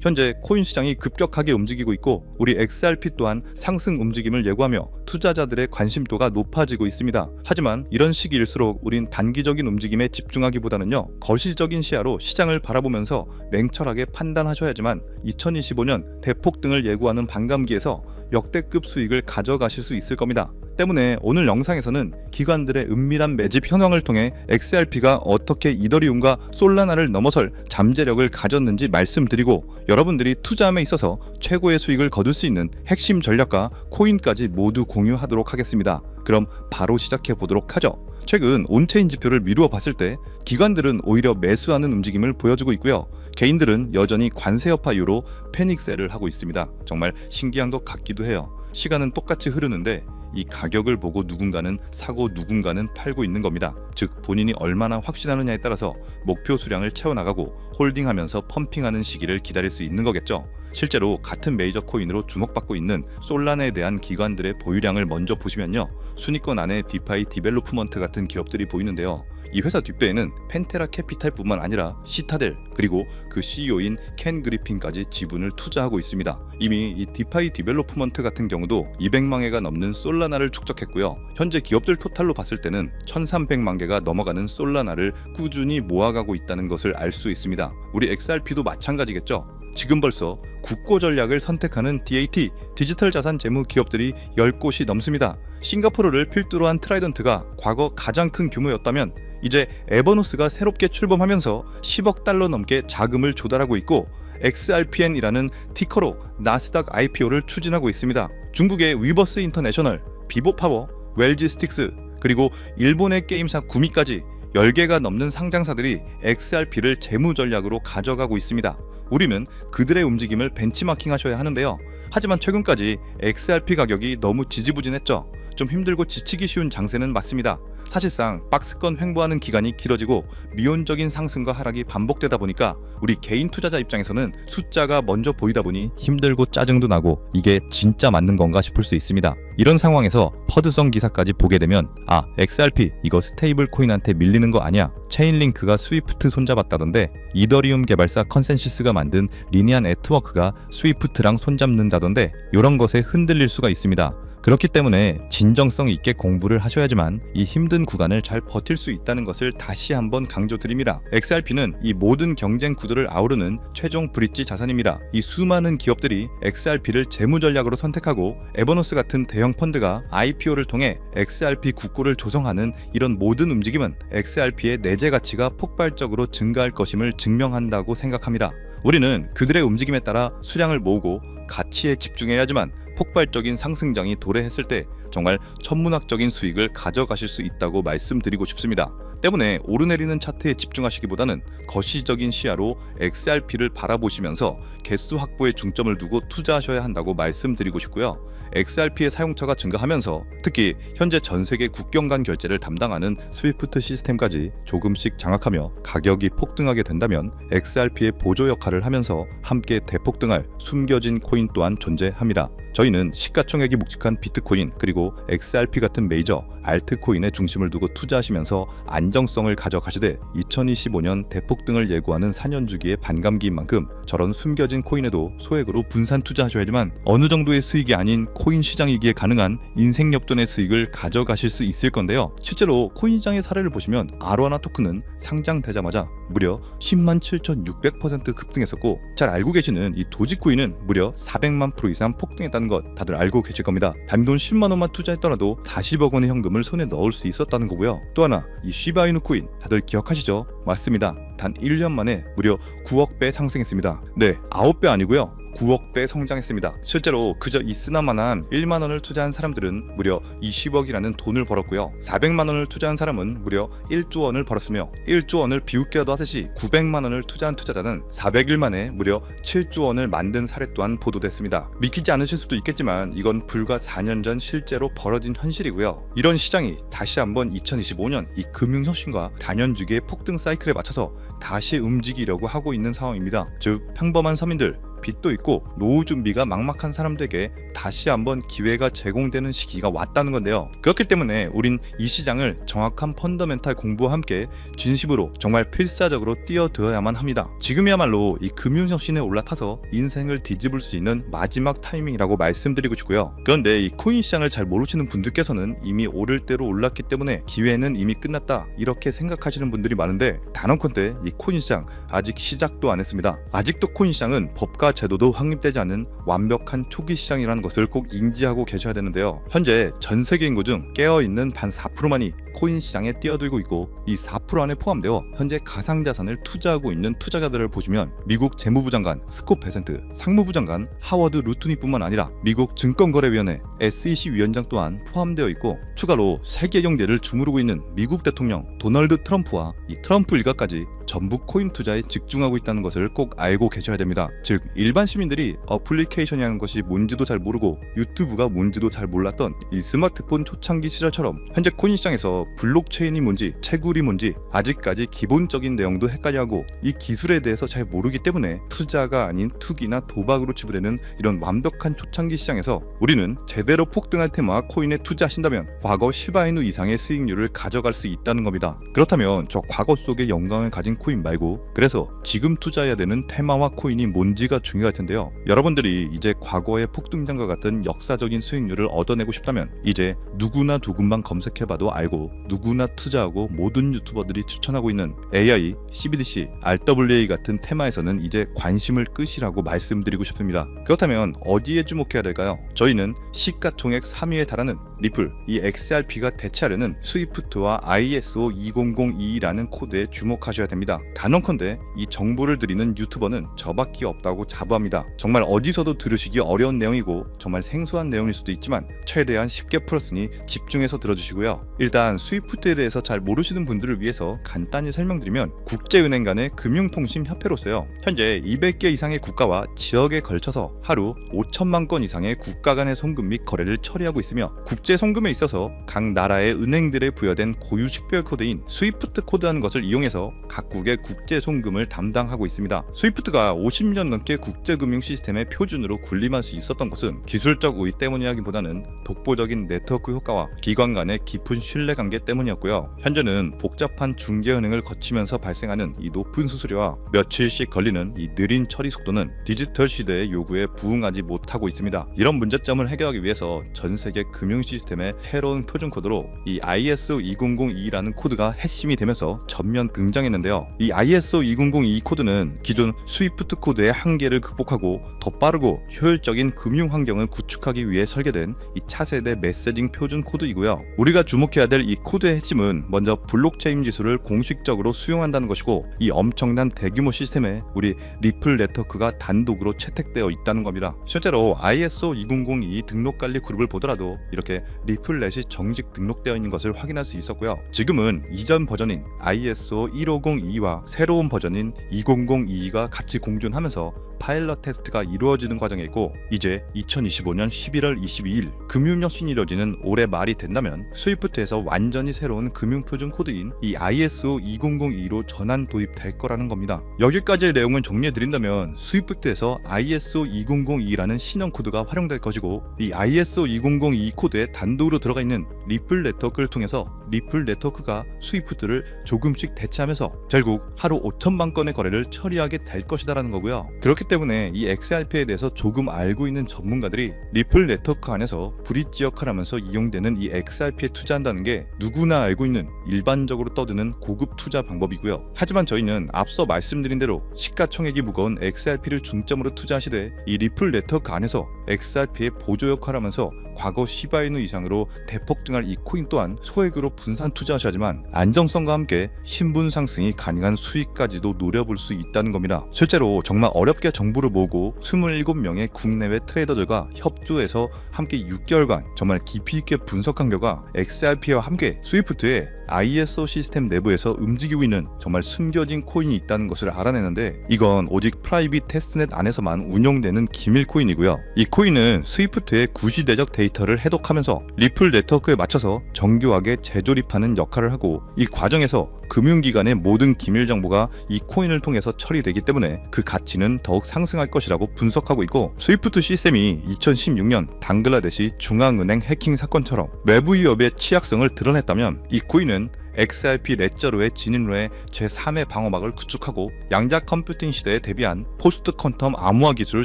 현재 코인 시장이 급격하게 움직이고 있고 우리 XRP 또한 상승 움직임을 예고하며 투자자들의 관심도가 높아지고 있습니다. 하지만 이런 시기일수록 우린 단기적인 움직임에 집중하기보다는요, 거시적인 시야로 시장을 바라보면서 맹철하게 판단하셔야지만 2025년 대폭등을 예고하는 반감기에서 역대급 수익을 가져가실 수 있을 겁니다. 때문에 오늘 영상에서는 기관들의 은밀한 매집 현황을 통해 XRP가 어떻게 이더리움과 솔라나를 넘어설 잠재력을 가졌는지 말씀드리고, 여러분들이 투자함에 있어서 최고의 수익을 거둘 수 있는 핵심 전략과 코인까지 모두 공유하도록 하겠습니다. 그럼 바로 시작해 보도록 하죠. 최근 온체인 지표를 미루어 봤을 때 기관들은 오히려 매수하는 움직임을 보여주고 있고요, 개인들은 여전히 관세 여파 이후로 패닉셀을 하고 있습니다. 정말 신기한 것 같기도 해요. 시간은 똑같이 흐르는데 이 가격을 보고 누군가는 사고 누군가는 팔고 있는 겁니다. 즉 본인이 얼마나 확신하느냐에 따라서 목표 수량을 채워나가고 홀딩하면서 펌핑하는 시기를 기다릴 수 있는 거겠죠. 실제로 같은 메이저 코인으로 주목받고 있는 솔라나에 대한 기관들의 보유량을 먼저 보시면요, 순위권 안에 디파이 디벨로프먼트 같은 기업들이 보이는데요, 이 회사 뒷배에는 펜테라 캐피탈뿐만 아니라 시타델, 그리고 그 CEO인 켄 그리핀까지 지분을 투자하고 있습니다. 이미 이 디파이 디벨로프먼트 같은 경우도 200만 개가 넘는 솔라나를 축적했고요, 현재 기업들 토탈로 봤을 때는 1300만 개가 넘어가는 솔라나를 꾸준히 모아가고 있다는 것을 알 수 있습니다. 우리 XRP도 마찬가지겠죠. 지금 벌써 국고 전략을 선택하는 DAT, 디지털 자산 재무 기업들이 10곳이 넘습니다. 싱가포르를 필두로 한 트라이던트가 과거 가장 큰 규모였다면 이제 에버노스가 새롭게 출범하면서 10억 달러 넘게 자금을 조달하고 있고, XRPN이라는 티커로 나스닥 IPO를 추진하고 있습니다. 중국의 위버스 인터내셔널, 비보파워, 웰지스틱스, 그리고 일본의 게임사 구미까지 10개가 넘는 상장사들이 XRP를 재무 전략으로 가져가고 있습니다. 우리는 그들의 움직임을 벤치마킹 하셔야 하는데요, 하지만 최근까지 XRP 가격이 너무 지지부진했죠. 좀 힘들고 지치기 쉬운 장세는 맞습니다. 사실상 박스권 횡보하는 기간이 길어지고 미온적인 상승과 하락이 반복되다 보니까 우리 개인 투자자 입장에서는 숫자가 먼저 보이다 보니 힘들고 짜증도 나고 이게 진짜 맞는 건가 싶을 수 있습니다. 이런 상황에서 퍼드성 기사까지 보게 되면 XRP 이거 스테이블 코인한테 밀리는 거 아니야? 체인링크가 스위프트 손잡았다던데, 이더리움 개발사 컨센시스가 만든 리니안 네트워크가 스위프트랑 손잡는다던데, 이런 것에 흔들릴 수가 있습니다. 그렇기 때문에 진정성 있게 공부를 하셔야지만 이 힘든 구간을 잘 버틸 수 있다는 것을 다시 한번 강조드립니다. XRP는 이 모든 경쟁 구도를 아우르는 최종 브릿지 자산입니다. 이 수많은 기업들이 XRP를 재무 전략으로 선택하고 에버노스 같은 대형 펀드가 IPO를 통해 XRP 국고를 조성하는 이런 모든 움직임은 XRP의 내재 가치가 폭발적으로 증가할 것임을 증명한다고 생각합니다. 우리는 그들의 움직임에 따라 수량을 모으고 가치에 집중해야지만 폭발적인 상승장이 도래했을 때 정말 천문학적인 수익을 가져가실 수 있다고 말씀드리고 싶습니다. 때문에 오르내리는 차트에 집중하시기보다는 거시적인 시야로 XRP를 바라보시면서 개수 확보에 중점을 두고 투자하셔야 한다고 말씀드리고 싶고요. XRP의 사용처가 증가하면서 특히 현재 전 세계 국경 간 결제를 담당하는 스위프트 시스템까지 조금씩 장악하며 가격이 폭등하게 된다면 XRP의 보조 역할을 하면서 함께 대폭등할 숨겨진 코인 또한 존재합니다. 저희는 시가총액이 묵직한 비트코인 그리고 XRP 같은 메이저 알트코인에 중심을 두고 투자하시면서 안정성을 가져가시되 2025년 대폭등을 예고하는 4년 주기의 반감기인 만큼 저런 숨겨진 코인에도 소액으로 분산 투자하셔야지만 어느 정도의 수익이 아닌 코인 시장이기에 가능한 인생 역전의 수익을 가져가실 수 있을 건데요. 실제로 코인 시장의 사례를 보시면 아로하나 토큰은 상장되자마자 무려 107,600% 급등했었고, 잘 알고 계시는 이 도지코인은 무려 400만 % 이상 폭등했다는 것 다들 알고 계실 겁니다. 단돈 10만 원만 투자했더라도 40억 원의 현금을 손에 넣을 수 있었다는 거고요. 또 하나, 이 시바이누 코인 다들 기억하시죠? 맞습니다. 단 1년 만에 무려 9억 배 상승했습니다. 네, 9배 아니고요. 9억 배 성장했습니다. 실제로 그저 있으나마나한 1만 원을 투자한 사람들은 무려 20억이라는 돈을 벌었고요. 400만 원을 투자한 사람은 무려 1조 원을 벌었으며, 1조 원을 비웃게라도 하듯이 900만 원을 투자한 투자자는 400일 만에 무려 7조 원을 만든 사례 또한 보도됐습니다. 믿기지 않으실 수도 있겠지만 이건 불과 4년 전 실제로 벌어진 현실이고요. 이런 시장이 다시 한번 2025년 이 금융혁신과 단연주기의 폭등 사이클에 맞춰서 다시 움직이려고 하고 있는 상황입니다. 즉 평범한 서민들, 빚도 있고 노후 준비가 막막한 사람들에게 다시 한번 기회가 제공되는 시기가 왔다는 건데요. 그렇기 때문에 우린 이 시장을 정확한 펀더멘탈 공부와 함께 진심으로 정말 필사적으로 뛰어들어야만 합니다. 지금이야말로 이 금융혁신에 올라타서 인생을 뒤집을 수 있는 마지막 타이밍이라고 말씀드리고 싶고요. 그런데 이 코인 시장을 잘 모르시는 분들께서는 이미 오를 대로 올랐기 때문에 기회는 이미 끝났다 이렇게 생각하시는 분들이 많은데, 단언컨대 이 코인 시장 아직 시작도 안 했습니다. 아직도 코인 시장은 법과 제도도 확립되지 않은 완벽한 초기 시장이라는 것을 꼭 인지하고 계셔야 되는데요. 현재 전 세계 인구 중 깨어있는 반 4%만이 코인 시장에 뛰어들고 있고, 이 4% 안에 포함되어 현재 가상자산을 투자하고 있는 투자자들을 보시면 미국 재무부 장관 스콧 베센트, 상무부 장관 하워드 루트니뿐만 아니라 미국 증권거래위원회 SEC 위원장 또한 포함되어 있고, 추가로 세계 경제를 주무르고 있는 미국 대통령 도널드 트럼프와 이 트럼프 일가까지 전부 코인 투자에 집중하고 있다는 것을 꼭 알고 계셔야 됩니다. 즉 일반 시민들이 어플리케이션이라는 것이 뭔지도 잘 모르고 유튜브가 뭔지도 잘 몰랐던 이 스마트폰 초창기 시절처럼 현재 코인 시장에서 블록체인이 뭔지 채굴이 뭔지 아직까지 기본적인 내용도 헷갈려하고 이 기술에 대해서 잘 모르기 때문에 투자가 아닌 투기나 도박으로 치부되는 이런 완벽한 초창기 시장에서 우리는 제대로 폭등할 테마 코인에 투자하신다면 과거 시바이누 이상의 수익률을 가져갈 수 있다는 겁니다. 그렇다면 저 과거 속의 영광을 가진 코인 말고 그래서 지금 투자해야 되는 테마와 코인이 뭔지가 중요할 텐데요. 여러분들이 이제 과거의 폭등장과 같은 역사적인 수익률을 얻어내고 싶다면 이제 누구나 두군만 검색해봐도 알고 누구나 투자하고 모든 유튜버들이 추천하고 있는 AI, CBDC, RWA 같은 테마에서는 이제 관심을 끄시라고 말씀드리고 싶습니다. 그렇다면 어디에 주목해야 될까요? 저희는 시가총액 3위에 달하는 리플, 이 XRP가 대체하려는 스위프트와 ISO 20022라는 코드에 주목하셔야 됩니다. 단언컨대 이 정보를 드리는 유튜버는 저밖에 없다고 자부합니다. 정말 어디서도 들으시기 어려운 내용이고 정말 생소한 내용일 수도 있지만 최대한 쉽게 풀었으니 집중해서 들어주시고요. 일단 스위프트에 대해서 잘 모르시는 분들을 위해서 간단히 설명드리면, 국제은행 간의 금융통신협회로서요, 현재 200개 이상의 국가와 지역에 걸쳐서 하루 5천만 건 이상의 국가 간의 송금 및 거래를 처리하고 있으며, 국제 송금에 있어서 각 나라의 은행들에 부여된 고유 식별 코드인 스위프트 코드라는 것을 이용해서 각국의 국제 송금을 담당하고 있습니다. 스위프트가 50년 넘게 국제금융 시스템의 표준으로 군림할 수 있었던 것은 기술적 우위 때문이라기보다는 독보적인 네트워크 효과와 기관 간의 깊은 신뢰관계 때문이었고요. 현재는 복잡한 중개은행을 거치면서 발생하는 이 높은 수수료와 며칠씩 걸리는 이 느린 처리 속도는 디지털 시대의 요구에 부응하지 못하고 있습니다. 이런 문제점을 해결하기 위해서 전 세계 금융 시스템의 새로운 표준 코드로 이 ISO 2002라는 코드가 핵심이 되면서 전면 등장했는데요. 이 ISO 2002 코드는 기존 스위프트 코드의 한계를 극복하고 더 빠르고 효율적인 금융 환경을 구축하기 위해 설계된 이 차세대 메시징 표준 코드이고요. 우리가 주목해야 될 이 코드의 핵심은 먼저 블록체인 기술을 공식적으로 수용한다는 것이고, 이 엄청난 대규모 시스템에 우리 리플 네트워크가 단독으로 채택되어 있다는 겁니다. 실제로 ISO 2002 등록관리 그룹을 보더라도 이렇게 리플넷이 정식 등록되어 있는 것을 확인할 수 있었고요. 지금은 이전 버전인 ISO 1502와 새로운 버전인 2002가 같이 공존하면서 파일럿 테스트가 이루어지는 과정에 있고, 이제 2025년 11월 22일 금융혁신이 이루어지는 올해 말이 된다면 스위프트에서 완전히 새로운 금융표준 코드인 이 ISO 2002로 전환 도입될 거라는 겁니다. 여기까지의 내용을 정리해드린다면 스위프트에서 ISO 2002라는 신형 코드가 활용될 것이고, 이 ISO 2002 코드에 단독으로 들어가 있는 리플 네트워크를 통해서 리플 네트워크가 스위프트를 조금씩 대체하면서 결국 하루 5천만 건의 거래를 처리하게 될 것이다라는 거고요. 그렇기 때문에 이 XRP에 대해서 조금 알고 있는 전문가들이 리플 네트워크 안에서 브릿지 역할을 하면서 이용되는 이 XRP에 투자한다는 게 누구나 알고 있는 일반적으로 떠드는 고급 투자 방법이고요. 하지만 저희는 앞서 말씀드린 대로 시가총액이 무거운 XRP를 중점으로 투자하시되 이 리플 네트워크 안에서 XRP의 보조 역할을 하면서 과거 시바이누 이상으로 대폭등할 이 코인 또한 소액으로 분산 투자하셔야지만 안정성과 함께 신분 상승이 가능한 수익까지도 노려볼 수 있다는 겁니다. 실제로 정말 어렵게 정보를 모으고 27명의 국내외 트레이더들과 협조해서 함께 6개월간 정말 깊이 있게 분석한 결과 XRP와 함께 스위프트의 ISO 시스템 내부에서 움직이고 있는 정말 숨겨진 코인이 있다는 것을 알아내는데, 이건 오직 프라이빗 테스트넷 안에서만 운영되는 기밀 코인이고요. 이 코인은 스위프트의 구시대적 데이터를 해독하면서 리플 네트워크에 맞춰서 정교하게 재조립하는 역할을 하고, 이 과정에서 금융기관의 모든 기밀 정보가 이 코인을 통해서 처리되기 때문에 그 가치는 더욱 상승할 것이라고 분석하고 있고, 스위프트 시스템이 2016년 방글라데시 중앙은행 해킹 사건처럼 외부 위협의 취약성을 드러냈다면, 이 코인은 XRP 레저로의 진입로에 제3의 방어막을 구축하고 양자 컴퓨팅 시대에 대비한 포스트 퀀텀 암호화 기술을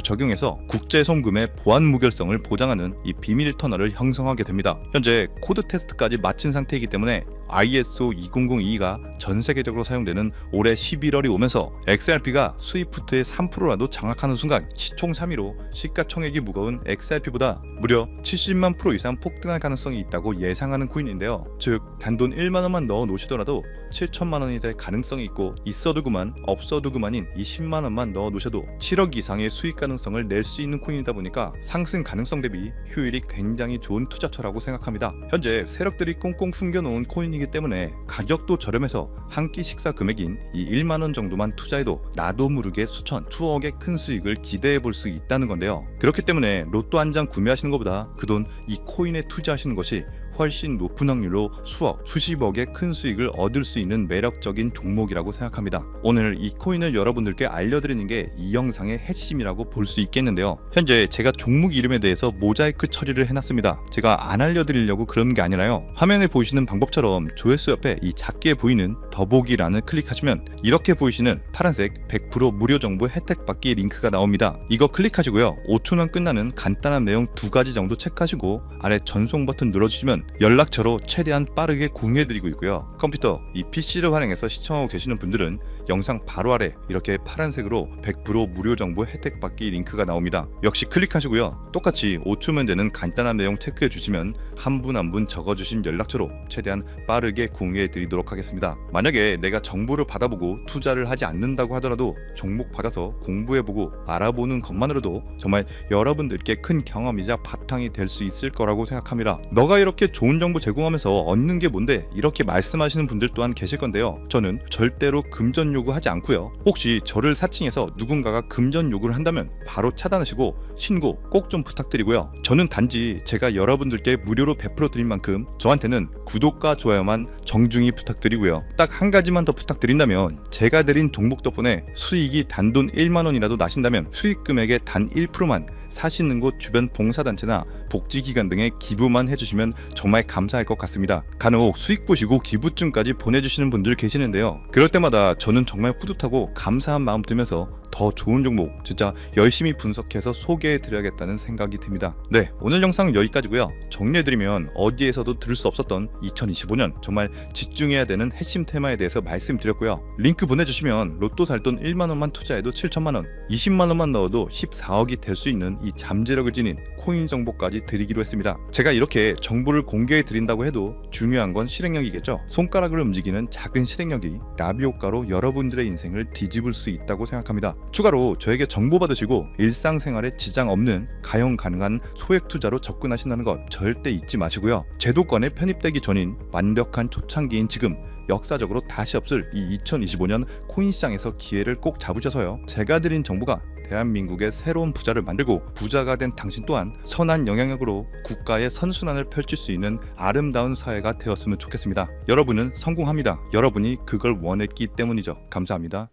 적용해서 국제 송금의 보안 무결성을 보장하는 이 비밀 터널을 형성하게 됩니다. 현재 코드 테스트까지 마친 상태이기 때문에 ISO 20022가 전 세계적으로 사용되는 올해 11월이 오면서 XRP가 스위프트의 3%라도 장악하는 순간 시총 3위로 시가총액이 무거운 XRP보다 무려 70만 프로 이상 폭등할 가능성이 있다고 예상하는 코인인데요. 즉 단돈 1만 원만 넣어 놓으시더라도 7천만 원이 될 가능성이 있고, 있어도 그만 없어도 그만인 이 10만 원만 넣어 놓으셔도 7억 이상의 수익 가능성을 낼 수 있는 코인이다 보니까 상승 가능성 대비 효율이 굉장히 좋은 투자처라고 생각합니다. 현재 세력들이 꽁꽁 숨겨놓은 코인이기 때문에 가격도 저렴해서 한 끼 식사 금액인 이 1만 원 정도만 투자해도 나도 모르게 수천, 수억의 큰 수익을 기대해 볼 수 있다는 건데요. 그렇기 때문에 로또 한 장 구매하시는 것보다 그 돈 이 코인에 투자하시는 것이 훨씬 높은 확률로 수억, 수십억의 큰 수익을 얻을 수 있는 매력적인 종목이라고 생각합니다. 오늘 이 코인을 여러분들께 알려드리는 게 이 영상의 핵심이라고 볼 수 있겠는데요. 현재 제가 종목 이름에 대해서 모자이크 처리를 해놨습니다. 제가 안 알려드리려고 그런 게 아니라요. 화면에 보이시는 방법처럼 조회수 옆에 이 작게 보이는 더보기란을 클릭하시면 이렇게 보이시는 파란색 100% 무료 정보 혜택 받기 링크가 나옵니다. 이거 클릭하시고요. 5초면 끝나는 간단한 내용 2가지 정도 체크하시고 아래 전송 버튼 눌러주시면 연락처로 최대한 빠르게 공유해드리고 있고요. 컴퓨터, 이 PC를 활용해서 시청하고 계시는 분들은 영상 바로 아래 이렇게 파란색으로 100% 무료 정보 혜택 받기 링크가 나옵니다. 역시 클릭하시고요. 똑같이 5초면 되는 간단한 내용 체크해 주시면 한 분 한 분 적어주신 연락처로 최대한 빠르게 공유해 드리도록 하겠습니다. 만약에 내가 정보를 받아보고 투자를 하지 않는다고 하더라도 종목 받아서 공부해보고 알아보는 것만으로도 정말 여러분들께 큰 경험이자 바탕이 될 수 있을 거라고 생각합니다. 너가 이렇게 좋은 정보 제공하면서 얻는 게 뭔데? 이렇게 말씀하시는 분들 또한 계실 건데요. 저는 절대로 금전 요구하지 않고요. 혹시 저를 사칭해서 누군가가 금전 요구를 한다면 바로 차단하시고 신고 꼭 좀 부탁드리고요. 저는 단지 제가 여러분들께 무료로 베풀어 드린 만큼 저한테는 구독과 좋아요만 정중히 부탁드리고요. 딱 한 가지만 더 부탁드린다면, 제가 드린 종목 덕분에 수익이 단돈 1만 원이라도 나신다면 수익 금액의 단 1%만 사시는 곳 주변 봉사단체나 복지기관 등에 기부만 해주시면 정말 감사할 것 같습니다. 간혹 수익 보시고 기부증까지 보내주시는 분들 계시는데요. 그럴 때마다 저는 정말 뿌듯하고 감사한 마음 들면서 더 좋은 종목 진짜 열심히 분석해서 소개해드려야겠다는 생각이 듭니다. 네, 오늘 영상은 여기까지고요. 정리해드리면 어디에서도 들을 수 없었던 2025년 정말 집중해야 되는 핵심 테마에 대해서 말씀드렸고요. 링크 보내주시면 로또 살 돈 1만 원만 투자해도 7천만 원, 20만 원만 넣어도 14억이 될 수 있는 이 잠재력을 지닌 코인 정보까지 드리기로 했습니다. 제가 이렇게 정보를 공개해 드린다고 해도 중요한 건 실행력이겠죠. 손가락을 움직이는 작은 실행력이 나비 효과로 여러분들의 인생을 뒤집을 수 있다고 생각합니다. 추가로 저에게 정보 받으시고 일상생활에 지장 없는 가용 가능한 소액 투자로 접근하신다는 것 절대 잊지 마시고요. 제도권에 편입되기 전인 완벽한 초창기인 지금 역사적으로 다시 없을 이 2025년 코인 시장에서 기회를 꼭 잡으셔서요. 제가 드린 정보가 대한민국의 새로운 부자를 만들고 부자가 된 당신 또한 선한 영향력으로 국가의 선순환을 펼칠 수 있는 아름다운 사회가 되었으면 좋겠습니다. 여러분은 성공합니다. 여러분이 그걸 원했기 때문이죠. 감사합니다.